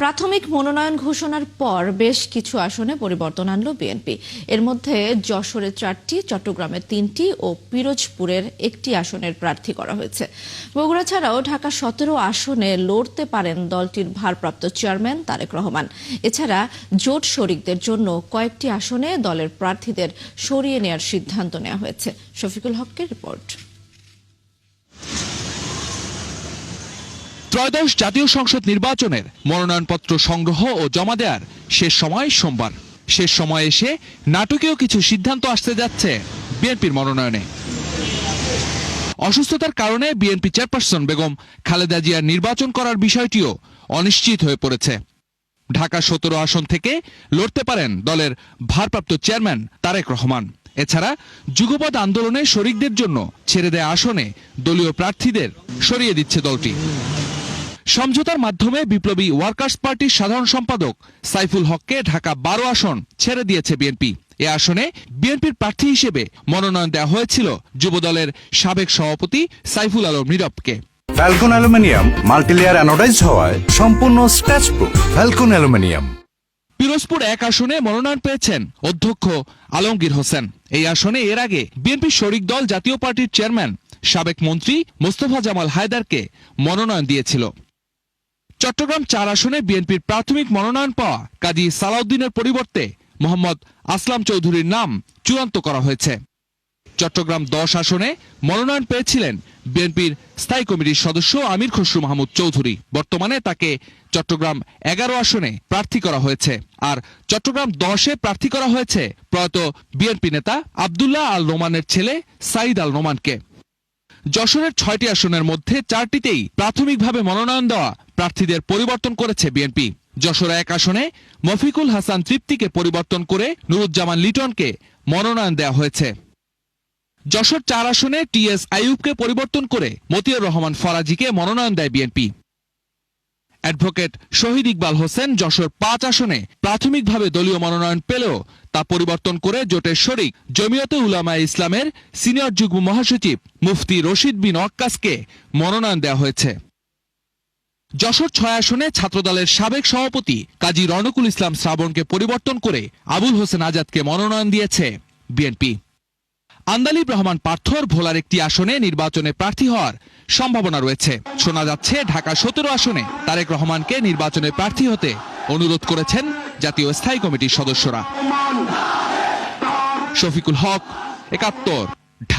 প্রাথমিক মনোনয়ন ঘোষণার পর বেশ কিছু আসনে পরিবর্তন আনল বিএনপি। এর মধ্যে যশোরে 4টি, চট্টগ্রামের 3টি ও পিরোজপুরের 1টি আসনের প্রার্থী করা হয়েছে। বগুড়া ছাড়াও ঢাকা 17 আসনে লড়তে পারেন দলটির ভারপ্রাপ্ত চেয়ারম্যান তারেক রহমান। এছাড়া জোট শরিকদের জন্য কয়েকটি আসনে দলের প্রার্থীদের সরিয়ে নেওয়ার সিদ্ধান্ত নেওয়া হয়েছে। শফিকুল হকের রিপোর্ট। ত্রয়োদশ জাতীয় সংসদ নির্বাচনের মনোনয়নপত্র সংগ্রহ ও জমা দেওয়ার শেষ সময় সোমবার। শেষ সময়ে এসে নাটকীয় কিছু সিদ্ধান্ত আসতে যাচ্ছে বিএনপির মনোনয়নে। অসুস্থতার কারণে বিএনপি চেয়ারপারসন বেগম খালেদা জিয়ার নির্বাচন করার বিষয়টিও অনিশ্চিত হয়ে পড়েছে। ঢাকা 17 আসন থেকে লড়তে পারেন দলের ভারপ্রাপ্ত চেয়ারম্যান তারেক রহমান। এছাড়া যুগপৎ আন্দোলনে শরিকদের জন্য ছেড়ে দেয়া আসনে দলীয় প্রার্থীদের সরিয়ে দিচ্ছে দলটি। সমঝোতার মাধ্যমে বিপ্লবী ওয়ার্কার্স পার্টির সাধারণ সম্পাদক সাইফুল হককে ঢাকা 12 আসন ছেড়ে দিয়েছে বিএনপি। এ আসনে বিএনপির প্রার্থী হিসেবে মনোনয়ন দেওয়া হয়েছিল যুবদলের সাবেক সভাপতি সাইফুল আলম নীরবকে। ফ্যালকন অ্যালুমিনিয়াম মাল্টিলেয়ার অ্যানোডাইজড হওয়ায় সম্পূর্ণ scratch proof. Falcon aluminium. Pirojpur 1 আসনে মনোনয়ন পেয়েছেন অধ্যক্ষ আলমগীর হোসেন। এই আসনে এর আগে বিএনপির শরিক দল জাতীয় পার্টির চেয়ারম্যান সাবেক মন্ত্রী মোস্তফা জামাল হায়দারকে মনোনয়ন দিয়েছিল। চট্টগ্রাম 4 আসনে বিএনপির প্রাথমিক মনোনয়ন পাওয়া কাজী সালাউদ্দিনের পরিবর্তে মোহাম্মদ আসলাম চৌধুরীর নাম চূড়ান্ত করা হয়েছে। চট্টগ্রাম 10 আসনে মনোনয়ন পেয়েছিলেন বিএনপির স্থায়ী কমিটির সদস্য আমির খসরু মাহমুদ চৌধুরী। বর্তমানে তাকে চট্টগ্রাম 11 আসনে প্রার্থী করা হয়েছে। আর চট্টগ্রাম 10-এ প্রার্থী করা হয়েছে প্রয়াত বিএনপি নেতা আব্দুল্লাহ আল নোমানের ছেলে সাইদ আল নোমানকে। যশোরের 6টি আসনের মধ্যে 4টিতেই প্রাথমিকভাবে মনোনয়ন দেওয়া প্রার্থীদের পরিবর্তন করেছে বিএনপি। যশোর 1 আসনে মফিকুল হাসান তৃপ্তিকে পরিবর্তন করে নুরুজ্জামান লিটনকে মনোনয়ন দেওয়া হয়েছে। যশোর 4 আসনে টিএস আইয়ুবকে পরিবর্তন করে মতিয়ার রহমান ফরাজিকে মনোনয়ন দেয় বিএনপি। অ্যাডভোকেট শহীদ ইকবাল হোসেন যশোর 5 আসনে প্রাথমিকভাবে দলীয় মনোনয়ন পেলেও তা পরিবর্তন করে জোটের শরিক জমিয়তে উলামায়ে ইসলামের সিনিয়র যুগ্ম মহাসচিব মুফতি রশিদ বিন ওয়াক্কাসকে মনোনয়ন দেওয়া হয়েছে। যশোর 6 আসনে ছাত্রদলের সাবেক সভাপতি কাজী রনকুল ইসলাম শ্রাবণকে পরিবর্তন করে আবুল হোসেন আজাদকে মনোনয়ন দিয়েছে বিএনপি। আন্দালিব রহমান পার্থর ভোলার 1টি আসনে নির্বাচনে প্রার্থী হওয়ার সম্ভাবনা রয়েছে। শোনা যাচ্ছে ঢাকা 17 আসনে তারেক রহমানকে নির্বাচনে প্রার্থী হতে অনুরোধ করেছেন জাতীয় স্থায়ী কমিটির সদস্যরা। শফিকুল হক, 71।